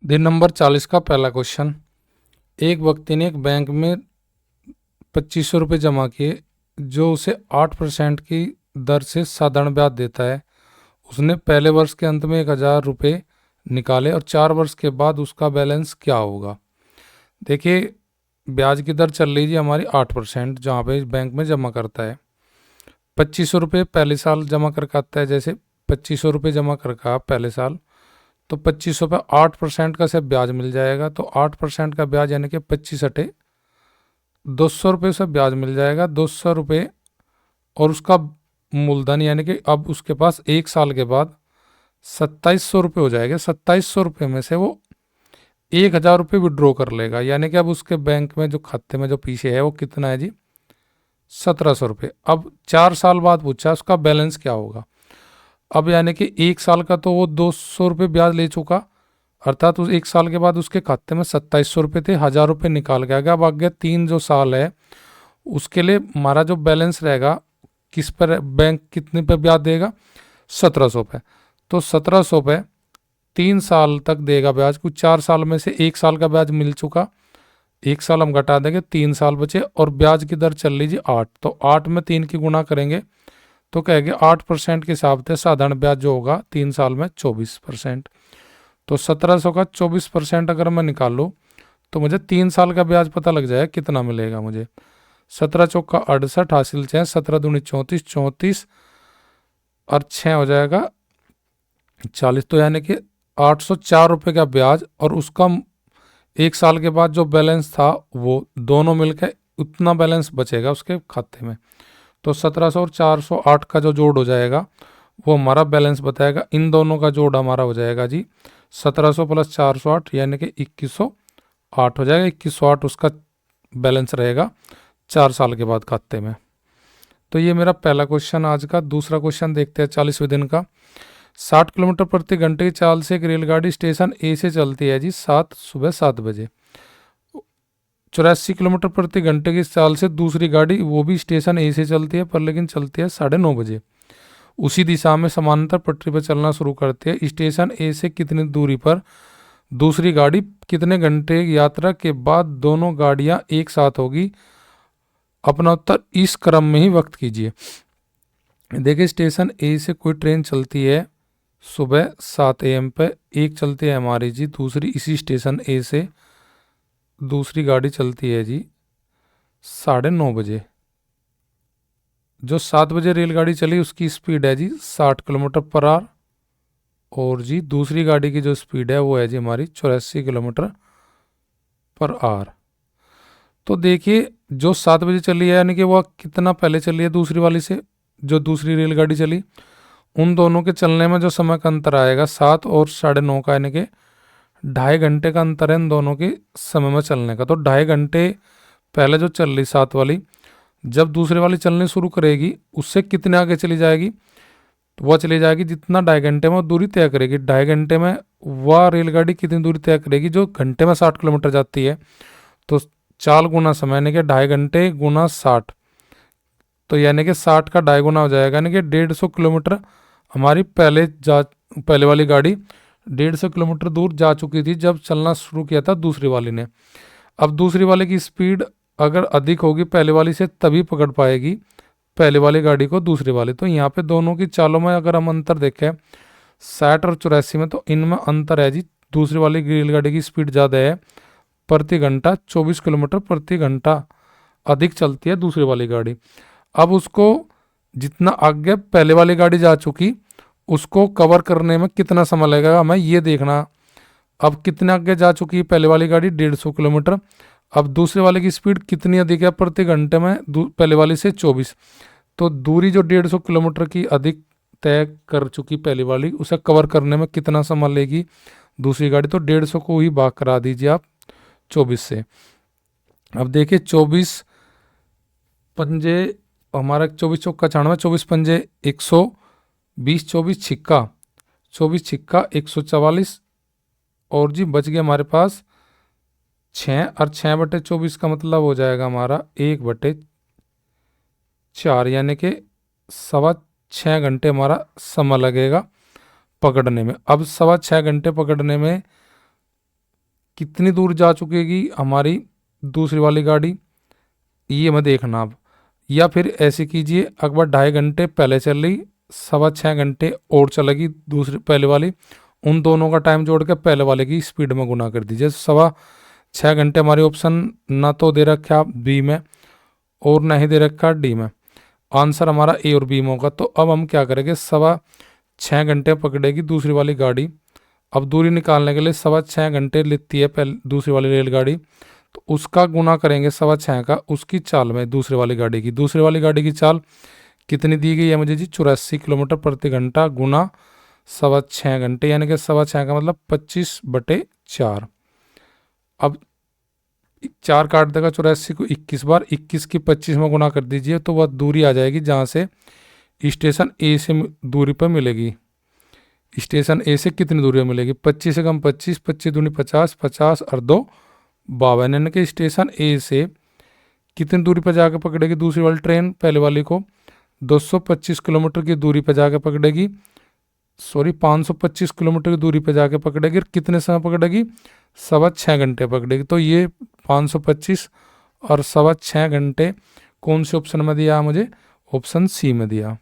दिन नंबर 40 का पहला क्वेश्चन। एक व्यक्ति ने एक बैंक में 2500 रुपये जमा किए जो उसे 8% की दर से साधारण ब्याज देता है। उसने पहले वर्ष के अंत में 1000 रुपये निकाले और 4 वर्ष के बाद उसका बैलेंस क्या होगा। देखिए, ब्याज की दर चल रही है हमारी 8%, जहाँ पे बैंक में जमा करता है। 2500 रुपये पहले साल जमा करके आता है। जैसे 2500 रुपये जमा करके आप पहले साल, तो 2500 पे 8% का से ब्याज मिल जाएगा। तो 8% का ब्याज यानी कि 25 अठे 200 रुपये से ब्याज मिल जाएगा। 200 रुपये और उसका मूलधन यानी कि अब उसके पास एक साल के बाद 2700 रुपये हो जाएगा। 2700 रुपये में से वो 1000 रुपये विड्रॉ कर लेगा, यानी कि अब उसके बैंक में जो खाते में जो पीछे है वो कितना है जी, 1700 रुपये। अब 4 साल बाद पूछा उसका बैलेंस क्या होगा। अब यानी कि एक साल का तो वो 200 रुपये ब्याज ले चुका, अर्थात उस एक साल के बाद उसके खाते में 2700 रुपये थे, 1000 रुपये निकाल के आ गया। अब आगे 3 जो साल है उसके लिए हमारा जो बैलेंस रहेगा, किस पर बैंक कितने पे ब्याज देगा, 1700 पे। तो 1700 पे 3 साल तक देगा ब्याज। कुछ 4 साल में से एक साल का ब्याज मिल चुका, एक साल हम घटा देंगे, 3 साल बचे और ब्याज की दर चल लीजिए 8। तो 8 में 3 की गुणा करेंगे तो कहेंगे 8% के हिसाब से साधारण ब्याज जो होगा 3 साल में 24%। तो 1700 का 24% अगर मैं निकाल लूँ तो मुझे 3 साल का ब्याज पता लग जाएगा कितना मिलेगा मुझे। 17 चौका 68 हासिल 6, 17 दूनी 34, 34 और 6 हो जाएगा 40। तो यानी कि 804 रुपये का ब्याज और उसका एक साल के बाद जो बैलेंस था वो दोनों मिलकर उतना बैलेंस बचेगा उसके खाते में। तो 1700 और 408 का जो जोड़ हो जाएगा वो हमारा बैलेंस बताएगा। इन दोनों का जोड़ हमारा हो जाएगा जी 1700 प्लस 408 यानी कि 2108 हो जाएगा। 2108 उसका बैलेंस रहेगा 4 साल के बाद खाते में। तो ये मेरा पहला क्वेश्चन आज का। दूसरा क्वेश्चन देखते हैं 40वें दिन का। 60 किलोमीटर प्रति घंटे की चाल से एक रेलगाड़ी स्टेशन ए से चलती है जी सुबह 7 बजे। 84 किलोमीटर प्रति घंटे की चाल से दूसरी गाड़ी वो भी स्टेशन ए से चलती है, पर लेकिन चलती है 9:30 बजे। उसी दिशा में समानांतर पटरी पर चलना शुरू करती है। स्टेशन ए से कितनी दूरी पर दूसरी गाड़ी कितने घंटे की यात्रा के बाद दोनों गाड़ियां एक साथ होगी। अपना उत्तर इस क्रम में ही वक्त कीजिए। देखिए, स्टेशन ए से कोई ट्रेन चलती है सुबह 7 AM पे, एक चलती है हमारी जी दूसरी इसी स्टेशन ए से दूसरी गाड़ी चलती है जी 9:30 बजे। जो 7 बजे रेलगाड़ी चली उसकी स्पीड है जी 60 किलोमीटर पर आवर और जी दूसरी गाड़ी की जो स्पीड है वो है जी हमारी 84 किलोमीटर पर आवर। तो देखिए, जो 7 बजे चली है यानी कि वह कितना पहले चली है दूसरी वाली से, जो दूसरी रेलगाड़ी चली, उन दोनों के चलने में जो समय का अंतर आएगा 7 और 9:30 का, यानी कि 2.5 घंटे का अंतर है इन दोनों के समय में चलने का। तो 2.5 घंटे पहले जो चल रही 7 वाली, जब दूसरे वाली चलनी शुरू करेगी उससे कितने आगे चली जाएगी, तो वह चली जाएगी जितना 2.5 घंटे में दूरी तय करेगी। 2.5 घंटे में वह रेलगाड़ी कितनी दूरी तय करेगी जो घंटे में 60 किलोमीटर जाती है। तो 4 गुना समय यानी कि 2.5 घंटे गुना 60, तो यानी कि 60 का 2.5 गुना हो जाएगा, यानी कि 150 किलोमीटर हमारी पहले वाली गाड़ी 150 किलोमीटर दूर जा चुकी थी जब चलना शुरू किया था दूसरी वाली ने। अब दूसरी वाले की स्पीड अगर अधिक होगी पहले वाली से तभी पकड़ पाएगी पहले वाली गाड़ी को दूसरी वाली। तो यहाँ पे दोनों की चालों में अगर हम अंतर देखें 60 और 84 में, तो इनमें अंतर है जी दूसरी वाली रेलगाड़ी की स्पीड ज़्यादा है, प्रति घंटा 24 किलोमीटर प्रति घंटा अधिक चलती है दूसरी वाली गाड़ी। अब उसको जितना आगे पहले वाली गाड़ी जा चुकी उसको कवर करने में कितना समय लगेगा हमें ये देखना। अब कितने आगे जा चुकी है पहले वाली गाड़ी, 150 किलोमीटर। अब दूसरे वाले की स्पीड कितनी अधिक है प्रति घंटे में पहले वाली से 24। तो दूरी जो 150 किलोमीटर की अधिक तय कर चुकी पहली वाली, उसे कवर करने में कितना समय लेगी दूसरी गाड़ी, तो 150 को ही भाग करा दीजिए आप 24 से। अब देखिए 24 पंजे हमारा 24 चौका 96, 24 पंजे 120, 24 छिक्का 24 छिक्का 144 और जी बच गया हमारे पास 6, और 6/24 का मतलब हो जाएगा हमारा 1/4, यानी कि 6.25 घंटे हमारा समय लगेगा पकड़ने में। अब 6.25 घंटे पकड़ने में कितनी दूर जा चुकेगी हमारी दूसरी वाली गाड़ी, ये हमें देखना अब। या फिर ऐसे कीजिए, अकबर 2.5 घंटे पहले चल रही, 6.25 घंटे और चलेगी दूसरी पहले वाली, उन दोनों का टाइम जोड़ के पहले वाले की स्पीड में गुना कर दीजिए। 6.25 घंटे हमारी ऑप्शन ना तो दे रखा आप बी में और ना ही दे रखा डी में, आंसर हमारा ए और बी में होगा। तो अब हम क्या करेंगे, 6.25 घंटे पकड़ेगी दूसरी वाली गाड़ी। अब दूरी निकालने के लिए 6.25 घंटे लेती है पहले दूसरी वाली रेलगाड़ी, तो उसका गुना करेंगे 6.25 का उसकी चाल में, दूसरी वाली गाड़ी की चाल कितनी दी गई है मुझे जी, 84 किलोमीटर प्रति घंटा गुना 6.25 घंटे, यानी कि 6.25 का मतलब 25/4। अब 4 काट देगा 84 को 21 बार, 21 की 25 में गुना कर दीजिए तो वह दूरी आ जाएगी जहाँ से स्टेशन ए से दूरी पर मिलेगी। स्टेशन ए से कितनी दूरी पर मिलेगी, 25 से कम 25, 25 दूनी 50, 50 और 2 52, यानी कि स्टेशन ए से कितनी दूरी पर जाकर पकड़ेगी दूसरी वाली ट्रेन पहले वाली को, 225 किलोमीटर की दूरी पर जाकर पकड़ेगी, 525 किलोमीटर की दूरी पर जाकर पकड़ेगी। और कितने समय पकड़ेगी, 6.25 घंटे पकड़ेगी। तो ये 525 और 6.25 घंटे कौन से ऑप्शन में दिया मुझे, ऑप्शन सी में दिया।